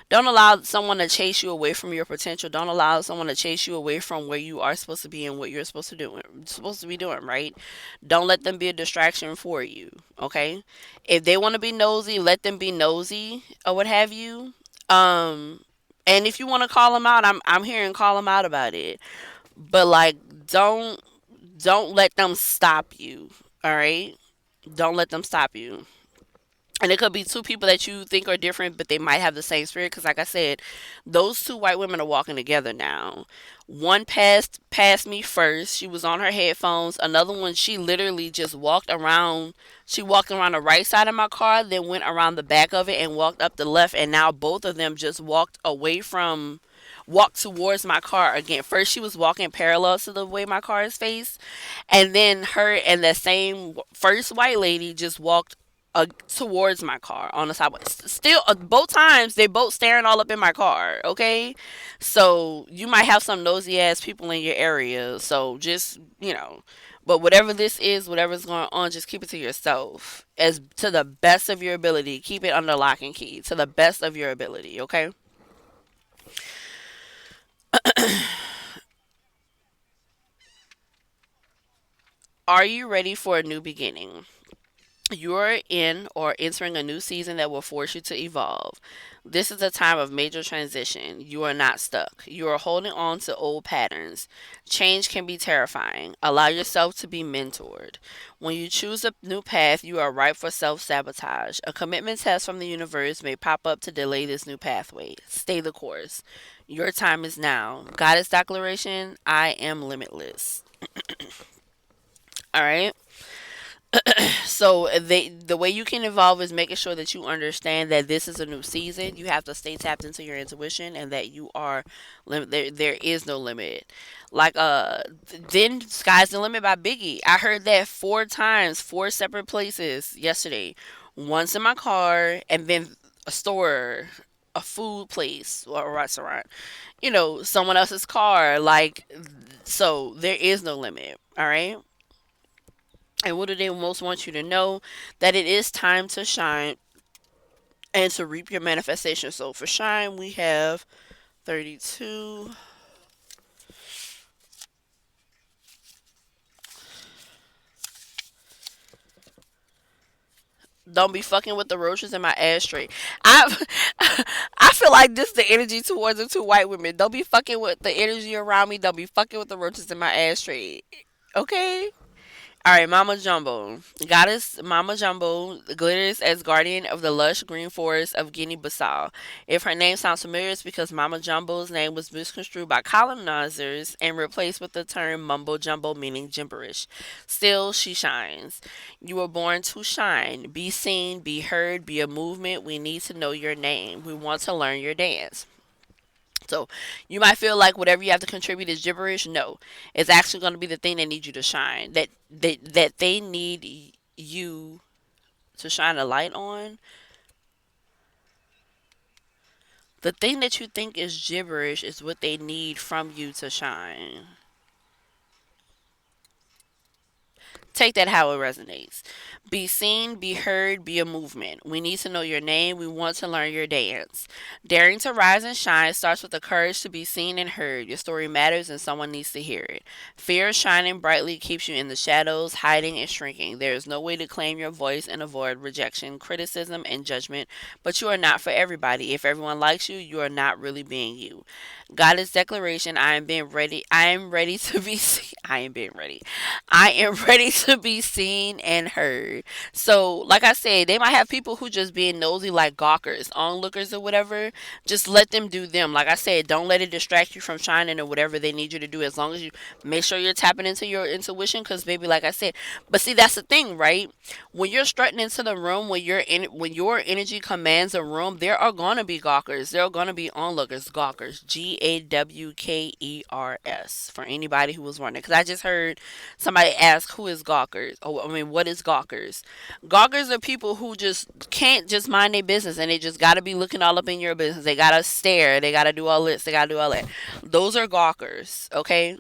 Don't allow someone to chase you away from your potential. Don't allow someone to chase you away from where you are supposed to be and what you're supposed to be doing, right? Don't let them be a distraction for you, okay? If they want to be nosy, let them be nosy or what have you. Um and if you want to call them out, I'm here and call them out about it. But like, don't don't let them stop you, all right? Don't let them stop you. And it could be two people that you think are different, but they might have the same spirit. Because, like I said, those two white women are walking together now. One passed me first. She was on her headphones. Another one, she literally just walked around. She walked around the right side of my car, then went around the back of it and walked up the left. And now both of them just walked towards my car again. First, she was walking parallel to the way my car is faced, and then her and the same first white lady just walked towards my car on the sidewalk. Still, both times they both staring all up in my car. Okay, so you might have some nosy ass people in your area. So just but whatever this is, whatever's going on, just keep it to yourself as to the best of your ability. Keep it under lock and key to the best of your ability. Okay. Are you ready for a new beginning? You're in or entering a new season that will force you to evolve. This is a time of major transition. You are not stuck. You are holding on to old patterns. Change can be terrifying. Allow yourself to be mentored. When you choose a new path, you are ripe for self sabotage. A commitment test from the universe may pop up to delay this new pathway. Stay the course. Your time is now. Goddess declaration: I am limitless. All right. So the way you can evolve is making sure that you understand that this is a new season. You have to stay tapped into your intuition, and that you are there is no limit. Like then sky's the limit by Biggie. I heard that four times, four separate places yesterday. Once in my car, and then a store, a food place or a restaurant. Someone else's car. Like, so there is no limit. All right. And what do they most want you to know? That it is time to shine and to reap your manifestation. So for shine, we have 32. Don't be fucking with the roaches in my ashtray. I I feel like this is the energy towards the two white women. Don't be fucking with the energy around me. Don't be fucking with the roaches in my ashtray. Okay? All right, Mama Jumbo. Goddess Mama Jumbo glitters as guardian of the lush green forest of Guinea-Bissau. If her name sounds familiar, it's because Mama Jumbo's name was misconstrued by colonizers and replaced with the term mumbo jumbo, meaning gibberish. Still, she shines. You were born to shine. Be seen, be heard, be a movement. We need to know your name. We want to learn your dance. So you might feel like whatever you have to contribute is gibberish. No, it's actually going to be the thing that needs you to shine. That they need you to shine a light on. The thing that you think is gibberish is what they need from you to shine. Take that how it resonates. Be seen, be heard, be a movement. We need to know your name. We want to learn your dance. Daring to rise and shine starts with the courage to be seen and heard. Your story matters and someone needs to hear it. Fear of shining brightly keeps you in the shadows, hiding and shrinking. There is no way to claim your voice and avoid rejection, criticism, and judgment, but you are not for everybody. If everyone likes you, you are not really being you. Goddess declaration: I am being ready. I am ready to be seen. I am being ready. I am ready to be seen and heard. So, like I said, they might have people who just being nosy, like gawkers, onlookers, or whatever. Just let them do them. Like I said, don't let it distract you from shining or whatever they need you to do. As long as you make sure you're tapping into your intuition, because baby, like I said, but see, that's the thing, right? When you're strutting into the room, when your energy commands a room, there are gonna be gawkers. There are gonna be onlookers, gawkers, Gawkers, for anybody who was wondering. Because I just heard somebody ask, "Who is gawkers?" Oh, I mean, what is gawkers? Gawkers are people who just can't just mind their business, and they just gotta be looking all up in your business. They gotta stare. They gotta do all this. They gotta do all that. Those are gawkers. Okay,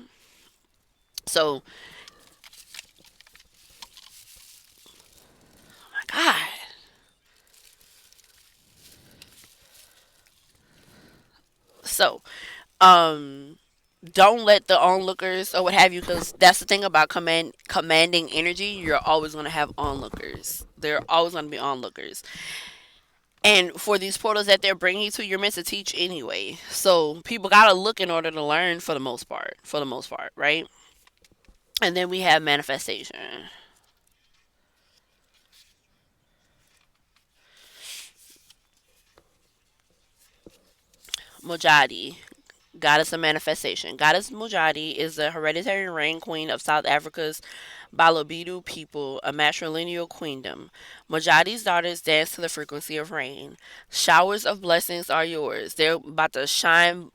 so God. So, um, don't let the onlookers or what have you, because that's the thing about commanding energy. You're always going to have onlookers. There are always going to be onlookers. And for these portals that they're bringing you to, you're meant to teach anyway. So people gotta look in order to learn for the most part. For the most part, right? And then we have manifestation. Mojadi, goddess of manifestation. Goddess Mujadi is the hereditary rain queen of South Africa's Balobedu people, a matrilineal queendom. Mujadi's daughters dance to the frequency of rain. Showers of blessings are yours. They're about to shine.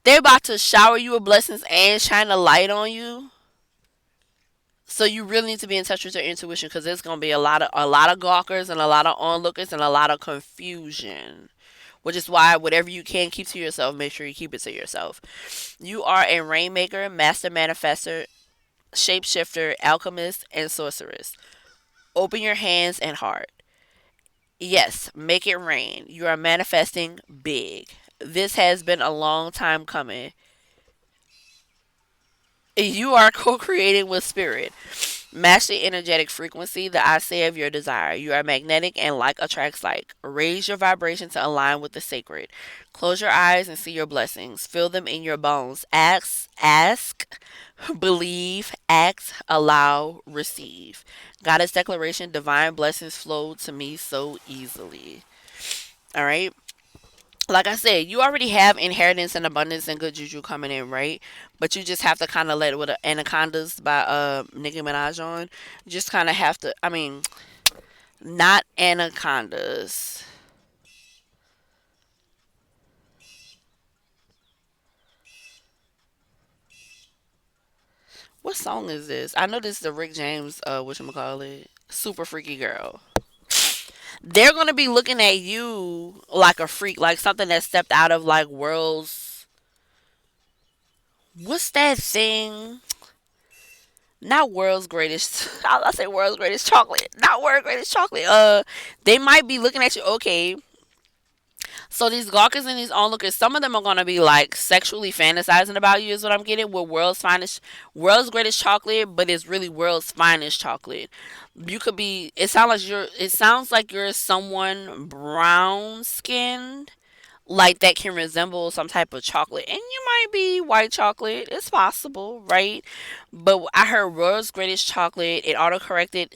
They're about to shower you with blessings and shine a light on you. So you really need to be in touch with your intuition, because there's gonna be a lot of gawkers and a lot of onlookers and a lot of confusion. Which is why whatever you can keep to yourself, make sure you keep it to yourself. You are a rainmaker, master manifester, shapeshifter, alchemist, and sorceress. Open your hands and heart. Yes, make it rain. You are manifesting big. This has been a long time coming. You are co creating with spirit. Match the energetic frequency, the I say of your desire. You are magnetic and like attracts like. Raise your vibration to align with the sacred. Close your eyes and see your blessings. Feel them in your bones. Ask, believe, act, allow, receive. Goddess declaration, divine blessings flow to me so easily. All right. Like I said, you already have inheritance and abundance and good juju coming in, right? But you just have to kind of let it with Anacondas by Nicki Minaj on. You just kind of have to. I mean, not anacondas. What song is this? I know this is the Rick James. Whatchamacallit? Super freaky girl. They're gonna be looking at you like a freak, like something that stepped out of like world's. What's that thing? Not world's greatest. I say world's greatest chocolate. Not world's greatest chocolate. They might be looking at you. Okay, so these gawkers and these onlookers, some of them are gonna be like sexually fantasizing about you. Is what I'm getting with world's greatest chocolate, but it's really world's finest chocolate. You could be. It sounds like you're. It sounds like you're someone brown skinned, like that can resemble some type of chocolate, and you might be white chocolate. It's possible, right? But I heard world's greatest chocolate. It auto corrected.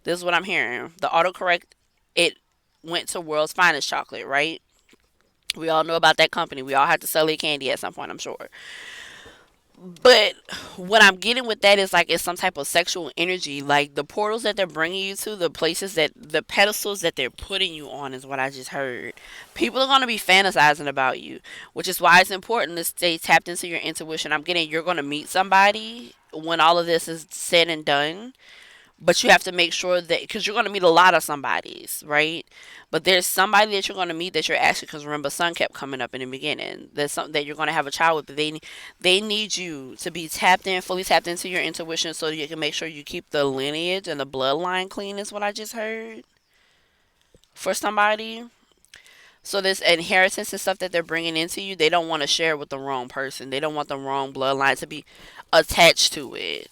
This is what I'm hearing. The autocorrect, it went to world's finest chocolate, right? We all know about that company. We all have to sell their candy at some point, I'm sure. But what I'm getting with that is like it's some type of sexual energy. Like the portals that they're bringing you to, the pedestals that they're putting you on is what I just heard. People are going to be fantasizing about you, which is why it's important to stay tapped into your intuition. I'm getting you're going to meet somebody when all of this is said and done, but you have to make sure that because you're going to meet a lot of somebodies, right? But there's somebody that you're going to meet that you're actually, because remember sun kept coming up in the beginning, there's something that you're going to have a child with, but they need you to be tapped in, fully tapped into your intuition, so you can make sure you keep the lineage and the bloodline clean, is what I just heard for somebody. So this inheritance and stuff that they're bringing into you, they don't want to share with the wrong person. They don't want the wrong bloodline to be attached to it,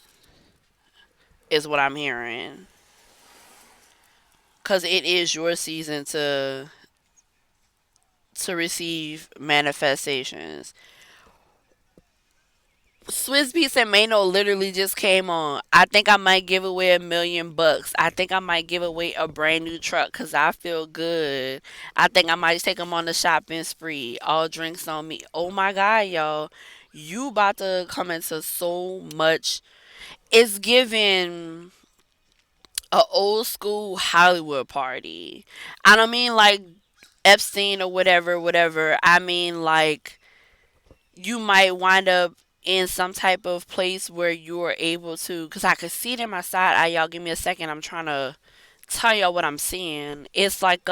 is what I'm hearing. Because it is your season to receive manifestations. Swiss Beats and Mano literally just came on. I think I might give away $1 million. I think I might give away a brand new truck because I feel good. I think I might take them on the shopping spree. All drinks on me. Oh my God, y'all. You about to come into so much. It's giving a old school Hollywood party. I don't mean like Epstein or whatever, whatever. I mean like you might wind up in some type of place where you're able to, because I could see it in my side eye. Y'all give me a second. I'm trying to tell y'all what I'm seeing. It's like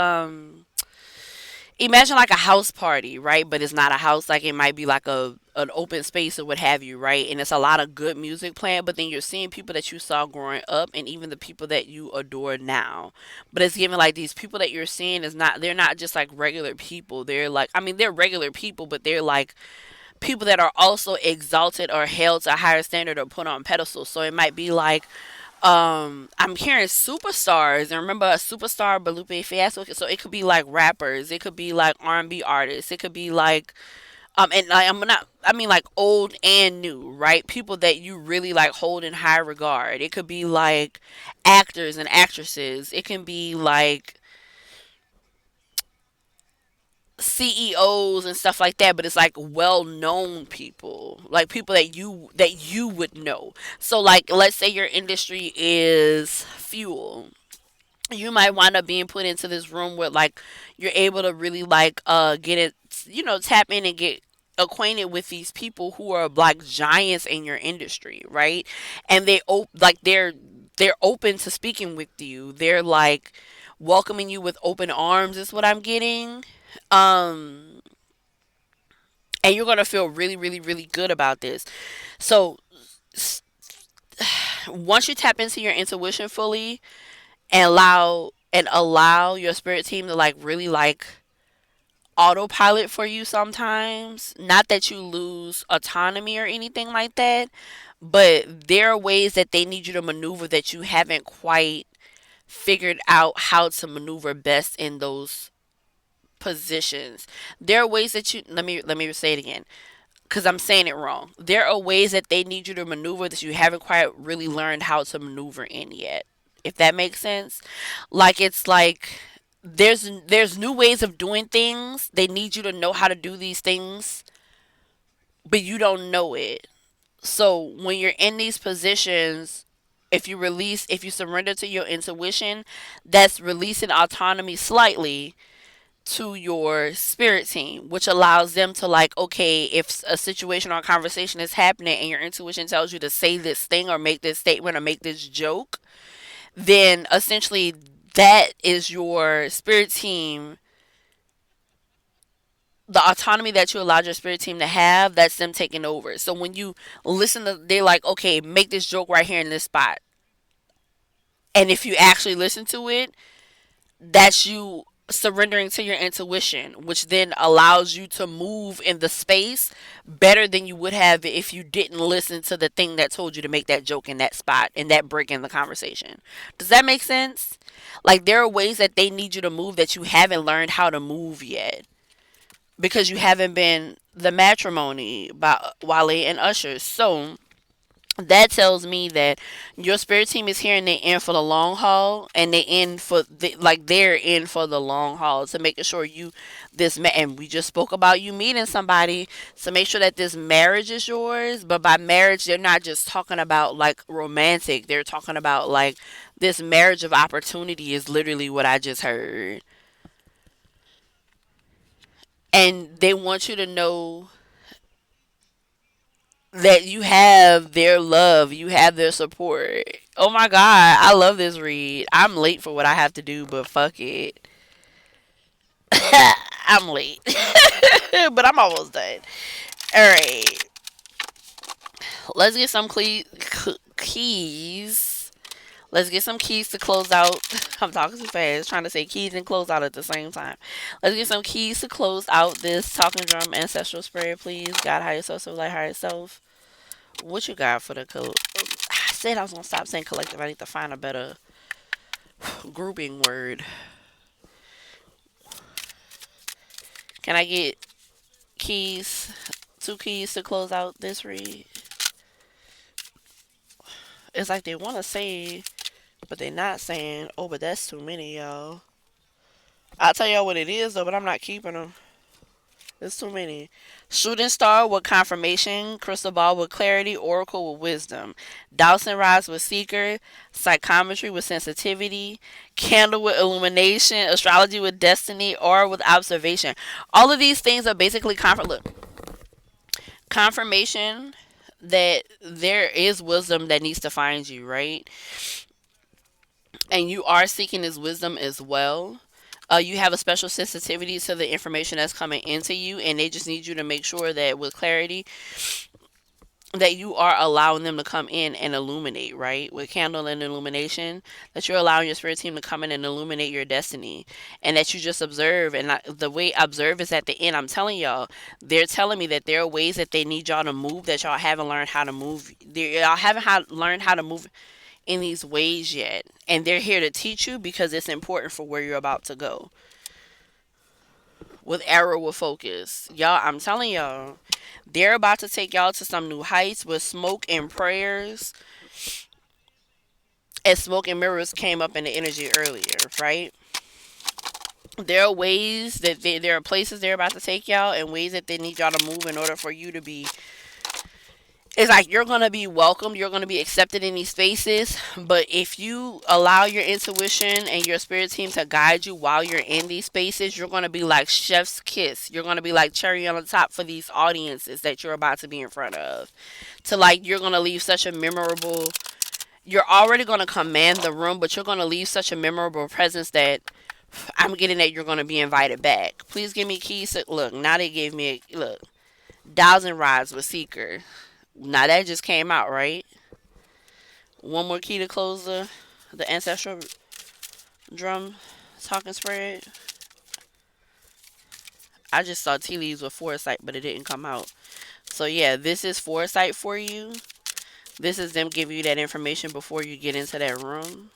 imagine like a house party, right? But it's not a house. Like it might be like a an open space or what have you, right? And it's a lot of good music playing, but then you're seeing people that you saw growing up and even the people that you adore now. But it's giving like these people that you're seeing is not, they're not just like regular people. They're like, I mean, they're regular people, but they're like people that are also exalted or held to a higher standard or put on pedestals. So it might be like I'm hearing superstars, and remember a superstar Balupe Fiasco. So it could be like rappers, it could be like R&B artists, it could be like and like, I'm not, I mean like old and new, right? People that you really like hold in high regard. It could be like actors and actresses. It can be like CEOs and stuff like that, but it's like well-known people, like people that you would know. So like let's say your industry is fuel. You might wind up being put into this room where like you're able to really like get it, tap in and get acquainted with these people who are like giants in your industry, right? And they're open to speaking with you. They're like welcoming you with open arms is what I'm getting. um and you're gonna feel really, really, really good about this. So once you tap into your intuition fully and allow your spirit team to like really like autopilot for you sometimes, not that you lose autonomy or anything like that, but there are ways that they need you to maneuver that you haven't quite figured out how to maneuver best in those positions. There are ways that you, let me say it again, because I'm saying it wrong. There are ways that they need you to maneuver that you haven't quite really learned how to maneuver in yet. If that makes sense. Like it's like there's new ways of doing things. They need you to know how to do these things, but you don't know it. So when you're in these positions, if you surrender to your intuition, that's releasing autonomy slightly to your spirit team, which allows them to like, okay, if a situation or a conversation is happening and your intuition tells you to say this thing or make this statement or make this joke, then essentially that is your spirit team, the autonomy that you allowed your spirit team to have, that's them taking over. So when you listen to, they're like, okay, make this joke right here in this spot. And if you actually listen to it, that's you surrendering to your intuition, which then allows you to move in the space better than you would have if you didn't listen to the thing that told you to make that joke in that spot and that break in the conversation. Does that make sense? Like there are ways that they need you to move that you haven't learned how to move yet because you haven't been the matrimony by Wale and Usher. So that tells me that your spirit team is here and they're in for the long haul, and they're in for the long haul to making sure and we just spoke about you meeting somebody to make sure that this marriage is yours. But by marriage they're not just talking about like romantic, they're talking about like this marriage of opportunity is literally what I just heard. And they want you to know that you have their love, you have their support. Oh my god, I love this read. I'm late for what I have to do, but fuck it. I'm late, but I'm almost done. All right, let's get some keys. Let's get some keys to close out. I'm talking too fast, trying to say keys and close out at the same time. Let's get some keys to close out this talking drum ancestral prayer, please. God, higher self, so like higher self. What you got for the code? I said I was gonna stop saying collective. I need to find a better grouping word. Can I get keys? Two keys to close out this read. It's like they want to say, but they're not saying. Oh, but that's too many, y'all. I'll tell y'all what it is though, but I'm not keeping them. There's too many. Shooting star with confirmation, crystal ball with clarity, oracle with wisdom, Dowson rods with seeker, psychometry with sensitivity, candle with illumination, astrology with destiny, aura with observation. All of these things are basically confirmation that there is wisdom that needs to find you, right? And you are seeking this wisdom as well. You have a special sensitivity to the information that's coming into you, and they just need you to make sure that with clarity that you are allowing them to come in and illuminate, right? With candle and illumination, that you're allowing your spirit team to come in and illuminate your destiny, and that you just observe. And the way observe is at the end. I'm telling y'all, they're telling me that there are ways that they need y'all to move that y'all haven't learned how to move. Y'all haven't learned how to move in these ways yet, and they're here to teach you because it's important for where you're about to go. With arrow with focus, y'all, I'm telling y'all, they're about to take y'all to some new heights with smoke and prayers. And smoke and mirrors came up in the energy earlier, right? There are ways that there are places they're about to take y'all, and ways that they need y'all to move in order for you to be. It's like you're gonna be welcomed, you're gonna be accepted in these spaces. But if you allow your intuition and your spirit team to guide you while you're in these spaces, you're gonna be like chef's kiss. You're gonna be like cherry on the top for these audiences that you're about to be in front of. To like, you're gonna leave such a memorable. You're already gonna command the room, but you're gonna leave such a memorable presence that I'm getting that you're gonna be invited back. Please give me keys. Look, now they gave me a look. Thousand rides with Seeker. Now that just came out, right? One more key to close the ancestral drum talking spread. I just saw tea leaves with foresight, but it didn't come out. So yeah, this is foresight for you. This is them giving you that information before you get into that room.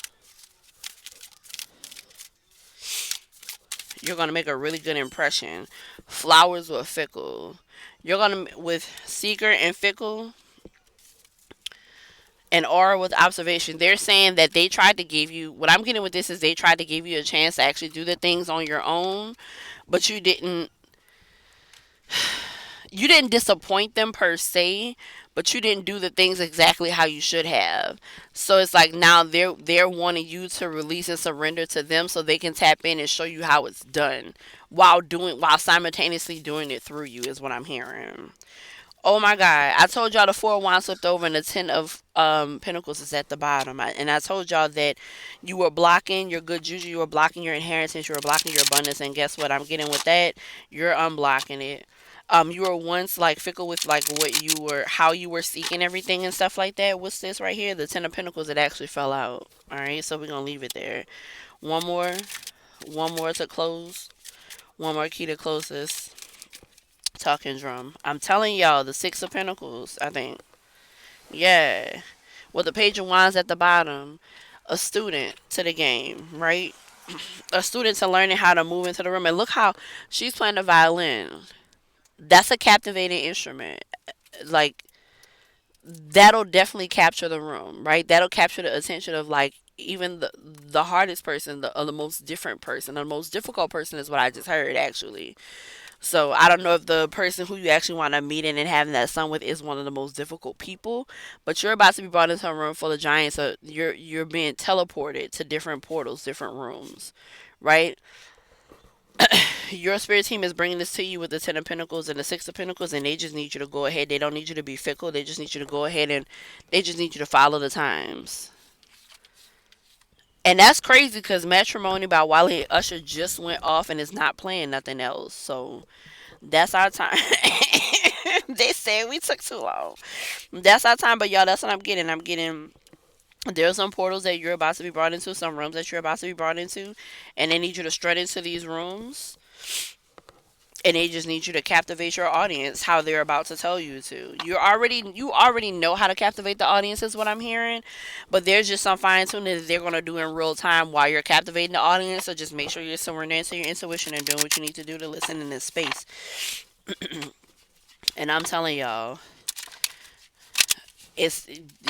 You're gonna make a really good impression. Flowers with fickle. You're gonna with seeker and fickle and aura with observation. They're saying that they tried to give you. What I'm getting with this is they tried to give you a chance to actually do the things on your own, but you didn't. You didn't disappoint them per se, but you didn't do the things exactly how you should have. So it's like now they're wanting you to release and surrender to them so they can tap in and show you how it's done while simultaneously doing it through you is what I'm hearing. Oh my God! I told y'all the four of wands flipped over and the ten of pentacles is at the bottom. And I told y'all that you were blocking your good juju, you were blocking your inheritance, you were blocking your abundance. And guess what? I'm getting with that. You're unblocking it. You were once like fickle with like what you were, how you were seeking everything and stuff like that. What's this right here? The ten of pentacles. It actually fell out. All right, so we're gonna leave it there. One more, one more to close. One more key to close this talking drum. I'm telling y'all, the six of pentacles. I think, yeah, with the page of wands at the bottom. A student to the game, right? A student to learning how to move into the room. And look how she's playing the violin. That's a captivating instrument. Like, that'll definitely capture the room, right? That'll capture the attention of like even the hardest person, or the most different person, the most difficult person is what I just heard actually. So I don't know if the person who you actually want to meet in and having that son with is one of the most difficult people, but you're about to be brought into a room full of giants. So you're being teleported to different portals, different rooms, right? Your spirit team is bringing this to you with the ten of pentacles and the six of pentacles, and they just need you to go ahead. They don't need you to be fickle. They just need you to go ahead and they just need you to follow the times. And that's crazy because Matrimony by Wale Usher just went off and is not playing nothing else. So that's our time. They said we took too long. That's our time, but y'all, that's what I'm getting. I'm getting there's some portals that you're about to be brought into, some rooms that you're about to be brought into, and they need you to strut into these rooms, and they just need you to captivate your audience how they're about to tell you to. You already know how to captivate the audience is what I'm hearing, but there's just some fine tuning that they're gonna do in real time while you're captivating the audience. So just make sure you're surrendering to your intuition and doing what you need to do to listen in this space. And I'm telling y'all, It's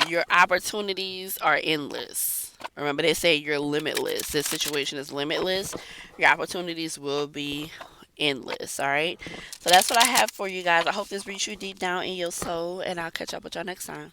your opportunities are endless. Remember, they say you're limitless. This situation is limitless. Your opportunities will be endless. All right. So that's what I have for you guys. I hope this reached you deep down in your soul, and I'll catch up with y'all next time.